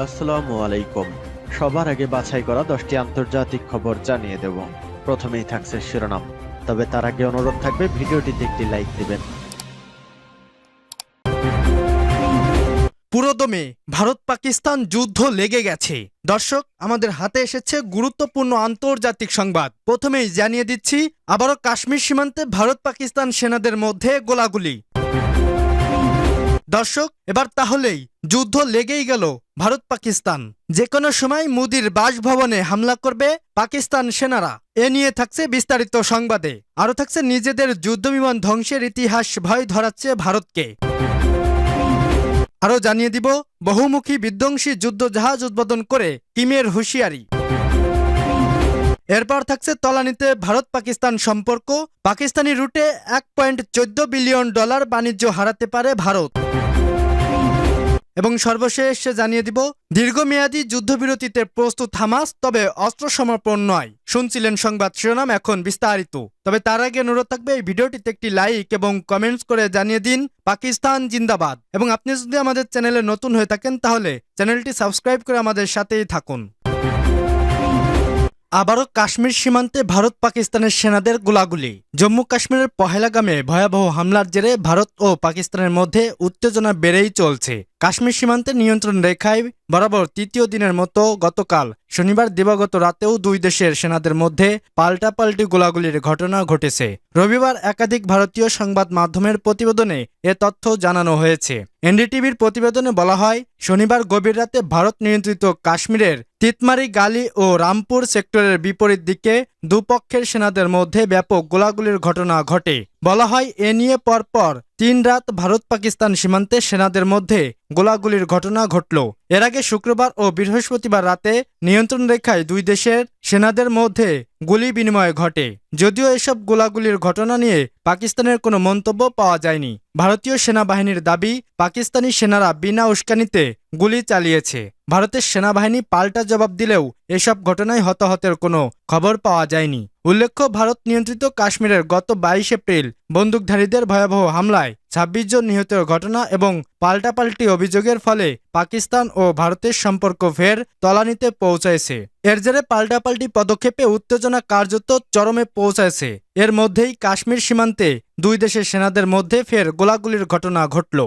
আসসালামু আলাইকুম। সবার আগে বাছাই করা 10টি আন্তর্জাতিক খবর জানিয়ে দেব। প্রথমেই থাকছে শিরোনাম, তবে তার আগে অনুরোধ থাকবে ভিডিওটিতে একটি লাইক দিবেন। পুরোদমে ভারত পাকিস্তান যুদ্ধ লেগে গেছে। দর্শক, আমাদের হাতে এসেছে গুরুত্বপূর্ণ আন্তর্জাতিক সংবাদ। প্রথমেই জানিয়ে দিচ্ছি, আবারও কাশ্মীর সীমান্তে ভারত পাকিস্তান সেনাদের মধ্যে গোলাগুলি। দর্শক, এবার তাহলেই যুদ্ধ লেগেই গেল ভারত পাকিস্তান। যে কোনো সময় মোদির বাসভবনে হামলা করবে পাকিস্তান সেনারা। এ নিয়ে থাকছে বিস্তারিত সংবাদে। আরও থাকছে নিজেদের যুদ্ধবিমান ধ্বংসের ইতিহাস ভয় ধরাচ্ছে ভারতকে। আরও জানিয়ে দিব, বহুমুখী বিধ্বংসী যুদ্ধ জাহাজ উদ্বোধন করে কিমের হুঁশিয়ারি। এরপর থাকছে তলানিতে ভারত পাকিস্তান সম্পর্ক। পাকিস্তানি রুটে $1.14 বিলিয়ন বাণিজ্য হারাতে পারে ভারত। এবং সর্বশেষ জানিয়ে দিব, দীর্ঘমেয়াদী যুদ্ধবিরতিতে প্রস্তুত হামাস, তবে অস্ত্র সমর্পণ নয়। শুনছিলেন সংবাদ শিরোনাম, এখন বিস্তারিত। তবে তার আগে অনুরোধ থাকবে এই ভিডিওটিতে একটি লাইক এবং কমেন্টস করে জানিয়ে দিন পাকিস্তান জিন্দাবাদ। এবং আপনি যদি আমাদের চ্যানেলে নতুন হয়ে থাকেন তাহলে চ্যানেলটি সাবস্ক্রাইব করে আমাদের সাথেই থাকুন। আবারও কাশ্মীর সীমান্তে ভারত পাকিস্তানের সেনাদের গোলাগুলি। জম্মু কাশ্মীরের পহেলগামে ভয়াবহ হামলার জেরে ভারত ও পাকিস্তানের মধ্যে উত্তেজনা বেড়েই চলছে। কাশ্মীর সীমান্তের নিয়ন্ত্রণ রেখায় বরাবর তৃতীয় দিনের মতো গতকাল শনিবার দিবাগত রাতেও দুই দেশের সেনাদের মধ্যে পাল্টাপাল্টি গোলাগুলির ঘটনা ঘটেছে। রবিবার একাধিক ভারতীয় সংবাদ মাধ্যমের প্রতিবেদনে এ তথ্য জানানো হয়েছে। এনডিটিভির প্রতিবেদনে বলা হয়, শনিবার গভীর রাতে ভারত নিয়ন্ত্রিত কাশ্মীরের তিতমারি গালি ও রামপুর সেক্টরের বিপরীত দিকে দুপক্ষের সেনাদের মধ্যে ব্যাপক গোলাগুলির ঘটনা ঘটে। বলা হয়, এ নিয়ে পরপর 3 রাত ভারত পাকিস্তান সীমান্তে সেনাদের মধ্যে গোলাগুলির ঘটনা ঘটল। এর আগে শুক্রবার ও বৃহস্পতিবার রাতে নিয়ন্ত্রণ রেখায় দুই দেশের সেনাদের মধ্যে গুলি বিনিময় ঘটে। যদিও এসব গোলাগুলির ঘটনা নিয়ে পাকিস্তানের কোনো মন্তব্য পাওয়া যায়নি। ভারতীয় সেনাবাহিনীর দাবি, পাকিস্তানি সেনারা বিনা উস্কানিতে গুলি চালিয়েছে। ভারতের সেনাবাহিনী পাল্টা জবাব দিলেও এসব ঘটনায় হতাহতের কোনো খবর পাওয়া যায়নি। উল্লেখ্য, ভারত নিয়ন্ত্রিত কাশ্মীরের গত 22 এপ্রিল বন্দুকধারীদের ভয়াবহ হামলায় 26 জন নিহতের ঘটনা এবং পাল্টাপাল্টি অভিযোগের ফলে পাকিস্তান ও ভারতের সম্পর্ক ফের তলানিতে পৌঁছায়ছে। এর জেরে পাল্টাপাল্টি পদক্ষেপে উত্তেজনা কার্যত চরমে পৌঁছায়ছে। এর মধ্যেই কাশ্মীর সীমান্তে দুই দেশের সেনাদের মধ্যে ফের গোলাগুলির ঘটনা ঘটল।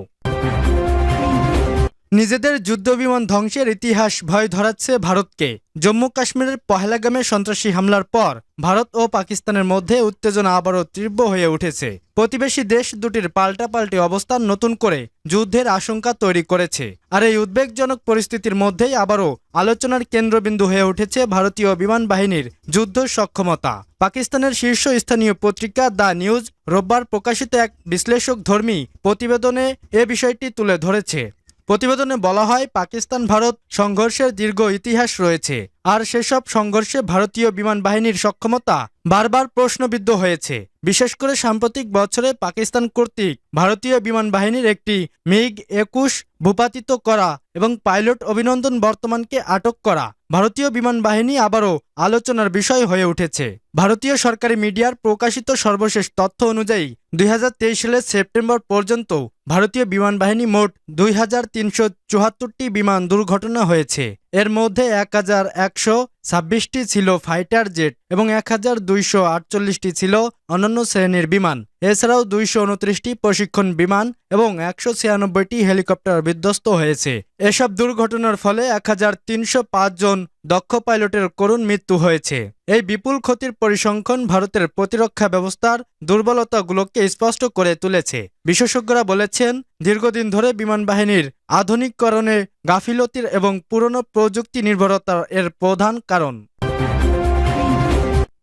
নিজেদের যুদ্ধবিমান ধ্বংসের ইতিহাস ভয় ধরাচ্ছে ভারতকে। জম্মু কাশ্মীরের পহেলগামে সন্ত্রাসী হামলার পর ভারত ও পাকিস্তানের মধ্যে উত্তেজনা আবারও তীব্র হয়ে উঠেছে। প্রতিবেশী দেশ দুটির পাল্টাপাল্টি অবস্থান নতুন করে যুদ্ধের আশঙ্কা তৈরি করেছে। আর এই উদ্বেগজনক পরিস্থিতির মধ্যেই আবারও আলোচনার কেন্দ্রবিন্দু হয়ে উঠেছে ভারতীয় বিমান বাহিনীর যুদ্ধ সক্ষমতা। পাকিস্তানের শীর্ষস্থানীয় পত্রিকা দ্য নিউজ রোববার প্রকাশিত এক বিশ্লেষকধর্মী প্রতিবেদনে এ বিষয়টি তুলে ধরেছে। প্রতিবেদনে বলা হয়, পাকিস্তান ভারত সংঘর্ষের দীর্ঘ ইতিহাস রয়েছে, আর সেসব সংঘর্ষে ভারতীয় বিমান বাহিনীর সক্ষমতা বারবার প্রশ্নবিদ্ধ হয়েছে। বিশেষ করে সাম্প্রতিক বছরে পাকিস্তান কর্তৃক ভারতীয় বিমান বাহিনীর একটি MiG-21 ভূপাতিত করা এবং পাইলট অভিনন্দন বর্তমানকে আটক করা ভারতীয় বিমান বাহিনী আবারও আলোচনার বিষয় হয়ে উঠেছে। ভারতীয় সরকারি মিডিয়ার প্রকাশিত সর্বশেষ তথ্য অনুযায়ী 2023 সালের সেপ্টেম্বর পর্যন্ত ভারতীয় বিমান বাহিনী মোট 2374টি বিমান দুর্ঘটনা হয়েছে। এর মধ্যে 1126টি ছিল ফাইটার জেট এবং 1248টি ছিল অন্যান্য শ্রেণীর বিমান। এছাড়াও 229টি প্রশিক্ষণ বিমান এবং 196টি হেলিকপ্টার বিধ্বস্ত হয়েছে। এসব দুর্ঘটনার ফলে 1305 জন দক্ষ পাইলটের করুণ মৃত্যু হয়েছে। এই বিপুল ক্ষতির পরিসংখ্যান ভারতের প্রতিরক্ষা ব্যবস্থার দুর্বলতাগুলোকে স্পষ্ট করে তুলেছে। বিশেষজ্ঞরা বলেছেন, দীর্ঘদিন ধরে বিমান বাহিনীর আধুনিকীকরণে গাফিলতির এবং পুরনো প্রযুক্তি নির্ভরতা এর প্রধান কারণ।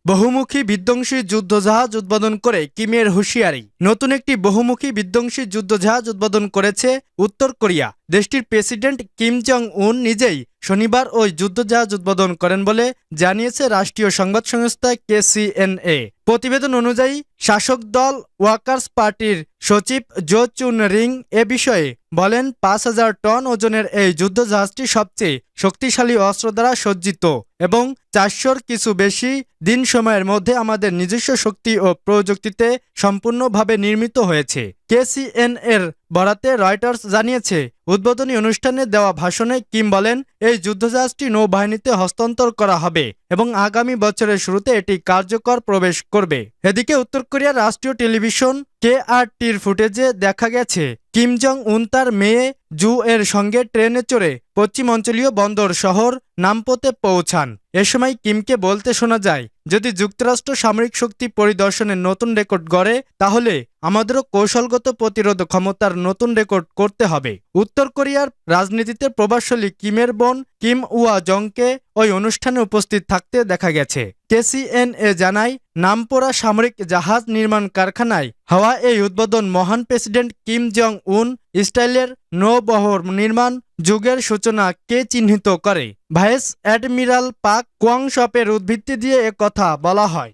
বহুমুখী বিধ্বংসী যুদ্ধজাহাজ উদ্বোধন করে কিমের হুঁশিয়ারি। নতুন একটি বহুমুখী বিধ্বংসী যুদ্ধজাহাজ উদ্বোধন করেছে উত্তর কোরিয়া। দেশটির প্রেসিডেন্ট কিম জং উন নিজেই শনিবার ওই যুদ্ধজাহাজ উদ্বোধন করেন বলে জানিয়েছে রাষ্ট্রীয় সংবাদ সংস্থা KCNA। প্রতিবেদন অনুযায়ী শাসক দল ওয়ার্কার্স পার্টির সচিব জো চুন রিং এ বিষয়ে বলেন, 5000 টন ওজনের এই যুদ্ধজাহাজটি সবচেয়ে শক্তিশালী অস্ত্র দ্বারা সজ্জিত এবং 400-র কিছু বেশি দিন সময়ের মধ্যে আমাদের নিজস্ব শক্তি ও প্রযুক্তিতে সম্পূর্ণভাবে নির্মিত হয়েছে। KCNA-র বরাতে রয়টার্স জানিয়েছে, উদ্বোধনী অনুষ্ঠানে দেওয়া ভাষণে কিম বলেন, এই যুদ্ধজাহাজটি নৌবাহিনীতে হস্তান্তর করা হবে এবং আগামী বছরের শুরুতে এটি কার্যকর প্রবেশ করবে। এদিকে উত্তর কোরিয়ার রাষ্ট্রীয় টেলিভিশন KRTর ফুটেজে দেখা গেছে কিম জং উন তার মেয়ে জু এর সঙ্গে ট্রেনে চড়ে পশ্চিমাঞ্চলীয় বন্দর শহর নামপোতে পৌঁছান। এ সময় কিমকে বলতে শোনা যায়, যদি যুক্তরাষ্ট্র সামরিক শক্তি পরিদর্শনের নতুন রেকর্ড গড়ে তাহলে আমাদেরও কৌশলগত প্রতিরোধ ক্ষমতার নতুন রেকর্ড করতে হবে। উত্তর কোরিয়ার রাজনীতিতে প্রভাবশালী কিমের বোন কিম উয়া জংকে ওই অনুষ্ঠানে উপস্থিত থাকতে দেখা গেছে। KCNA জানায়, নামপোরা সামরিক জাহাজ নির্মাণ কারখানায় হওয়া এই উদ্বোধন মহান প্রেসিডেন্ট কিম জং উন স্টাইলের নৌবহর নির্মাণ যুগের সূচনাকে চিহ্নিত করে। ভাইস অ্যাডমিরাল পাক কোয়াংশপের উদ্ধৃতি দিয়ে একথা বলা হয়।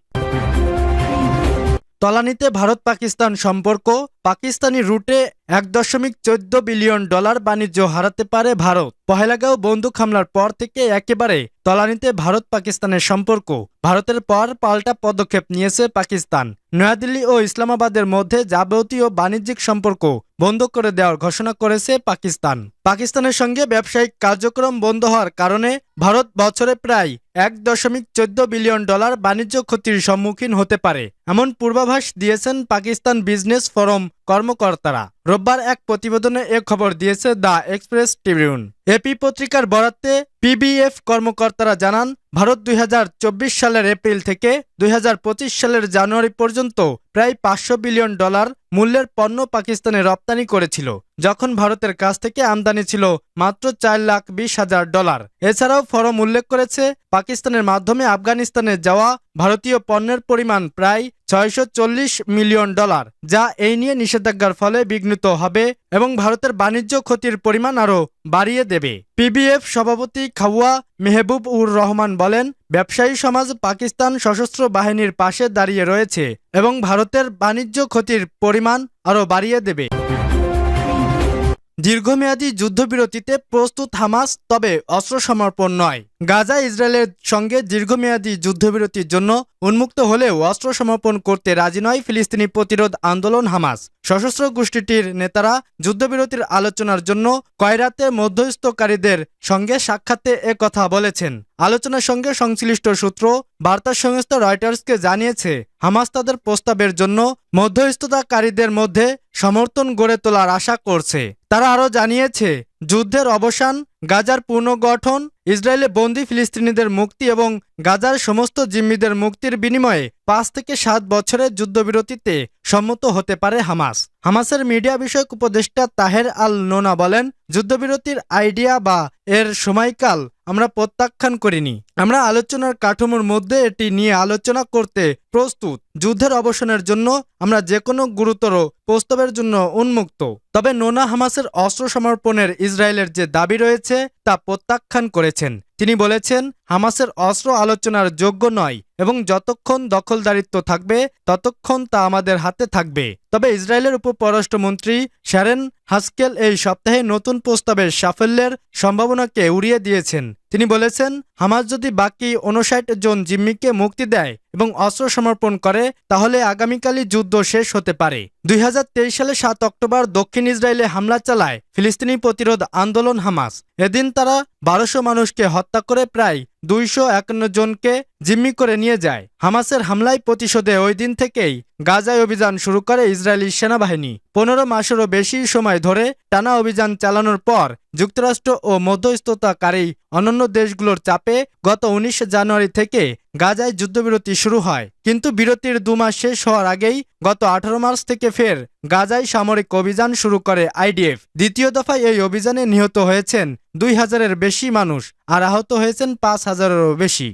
তলানিতে ভারত পাকিস্তান সম্পর্ক, পাকিস্তানি রুটে $1.14 বিলিয়ন বাণিজ্য হারাতে পারে ভারত। পহেলগাঁও বন্দুক হামলার পর থেকে একেবারে তলানিতে ভারত পাকিস্তানের সম্পর্ক। ভারতের পর পাল্টা পদক্ষেপ নিয়েছে পাকিস্তান। নয়াদিল্লি ও ইসলামাবাদের মধ্যে যাবতীয় বাণিজ্যিক সম্পর্ক বন্ধ করে দেওয়ার ঘোষণা করেছে পাকিস্তান। পাকিস্তানের সঙ্গে ব্যবসায়িক কার্যক্রম বন্ধ হওয়ার কারণে ভারত বছরে প্রায় $1.14 বিলিয়ন বাণিজ্য ক্ষতির সম্মুখীন হতে পারে, এমন পূর্বাভাস দিয়েছেন পাকিস্তান বিজনেস ফোরাম কর্মকর্তারা। রোববার এক প্রতিবেদনে এ খবর দিয়েছে দ্য এক্সপ্রেস ট্রিবিউন। এপি পত্রিকার বরাতে PBF কর্মকর্তারা জানান, ভারত 2024 সালের এপ্রিল থেকে 2025 সালের জানুয়ারি পর্যন্ত প্রায় $500 বিলিয়ন মূল্যের পণ্য পাকিস্তানে রপ্তানি করেছিল, যখন ভারতের কাছ থেকে আমদানি ছিল মাত্র $4,20,000। এছাড়াও ফোরাম উল্লেখ করেছে, পাকিস্তানের মাধ্যমে আফগানিস্তানে যাওয়া ভারতীয় পণ্যের পরিমাণ প্রায় $640 মিলিয়ন, যা এই নিয়ে নিষেধাজ্ঞার ফলে বিঘ্নিত হবে এবং ভারতের বাণিজ্য ক্ষতির পরিমাণ আরও বাড়িয়ে দেবে। PBF সভাপতি খাওয়া মেহবুব উর রহমান বলেন, ব্যবসায়ী সমাজ পাকিস্তান সশস্ত্র বাহিনীর পাশে দাঁড়িয়ে রয়েছে এবং ভারতের বাণিজ্য ক্ষতির পরিমাণ আরও বাড়িয়ে দেবে। দীর্ঘমেয়াদী যুদ্ধবিরতিতে প্রস্তুত হামাস, তবে অস্ত্র সমর্পণ নয়। গাজা ইসরায়েলের সঙ্গে দীর্ঘমেয়াদী যুদ্ধবিরতির জন্য উন্মুক্ত হলেও অস্ত্র সমর্পণ করতে রাজি নয় ফিলিস্তিনি প্রতিরোধ আন্দোলন হামাস। সশস্ত্র গোষ্ঠীটির নেতারা যুদ্ধবিরতির আলোচনার জন্য কয়রাতে মধ্যস্থকারীদের সঙ্গে সাক্ষাতে কথা বলেছেন। আলোচনার সঙ্গে সংশ্লিষ্ট সূত্র বার্তা সংস্থা রয়টার্সকে জানিয়েছে, হামাস তাদের প্রস্তাবের জন্য মধ্যস্থতাকারীদের মধ্যে সমর্থন গড়ে তোলার আশা করছে। তারা আরও জানিয়েছে, যুদ্ধের অবসান, গাজার পুনর্গঠন, ইসরায়েলে বন্দী ফিলিস্তিনিদের মুক্তি এবং গাজার সমস্ত জিম্মিদের মুক্তির বিনিময়ে 5 থেকে 7 বছরের যুদ্ধবিরতিতে সম্মত হতে পারে হামাস। হামাসের মিডিয়া বিষয়ক উপদেষ্টা তাহের আল নোনা বলেন, যুদ্ধবিরতির আইডিয়া বা এর সময়কাল আমরা প্রত্যাখ্যান করিনি। আমরা আলোচনার কাঠামোর মধ্যে এটি নিয়ে আলোচনা করতে প্রস্তুত। যুদ্ধের অবসানের জন্য আমরা যে কোনো গুরুতর প্রস্তাবের জন্য উন্মুক্ত। তবে নোনা হামাসের অস্ত্র সমর্পণের ইসরায়েলের যে দাবি রয়েছে তা প্রত্যাখ্যান করেছেন। তিনি বলেছেন, হামাসের অস্ত্র আলোচনার যোগ্য নয় এবং যতক্ষণ দখলদারিত্ব থাকবে ততক্ষণ তা আমাদের হাতে থাকবে। তবে ইসরায়েলের উপপররাষ্ট্রমন্ত্রী শ্যারেন হাস্কেল এই সপ্তাহে নতুন প্রস্তাবের সাফল্যের সম্ভাবনাকে উড়িয়ে দিয়েছেন। তিনি বলেছেন, হামাস যদি বাকি 59 জন জিম্মিকে মুক্তি দেয় এবং অস্ত্র সমর্পণ করে তাহলে আগামীকালই যুদ্ধ শেষ হতে পারে। 2023 সালে 7 অক্টোবর দক্ষিণ ইসরায়েলে হামলা চালায় ফিলিস্তিনি প্রতিরোধ আন্দোলন হামাস। এদিন তারা 1200 মানুষকে হত্যা করে প্রায় 251 জনকে জিম্মি করে নিয়ে যায়। হামাসের হামলায় প্রতিশোধে ওই দিন থেকেই গাজায় অভিযান শুরু করে ইসরায়েলি সেনাবাহিনী। 15 মাসেরও বেশি সময় ধরে টানা অভিযান চালানোর পর যুক্তরাষ্ট্র ও মধ্যস্থতাকারী অন্যান্য দেশগুলোর চাপে গত 19 জানুয়ারি থেকে গাজায় যুদ্ধবিরতি শুরু হয়। কিন্তু বিরতির 2 মাস শেষ হওয়ার আগেই গত 18 মার্চ থেকে ফের গাজায় সামরিক অভিযান শুরু করে IDF। দ্বিতীয় দফায় এই অভিযানে নিহত হয়েছেন 2000-এর বেশি মানুষ আর আহত হয়েছেন 5000-এরও বেশি।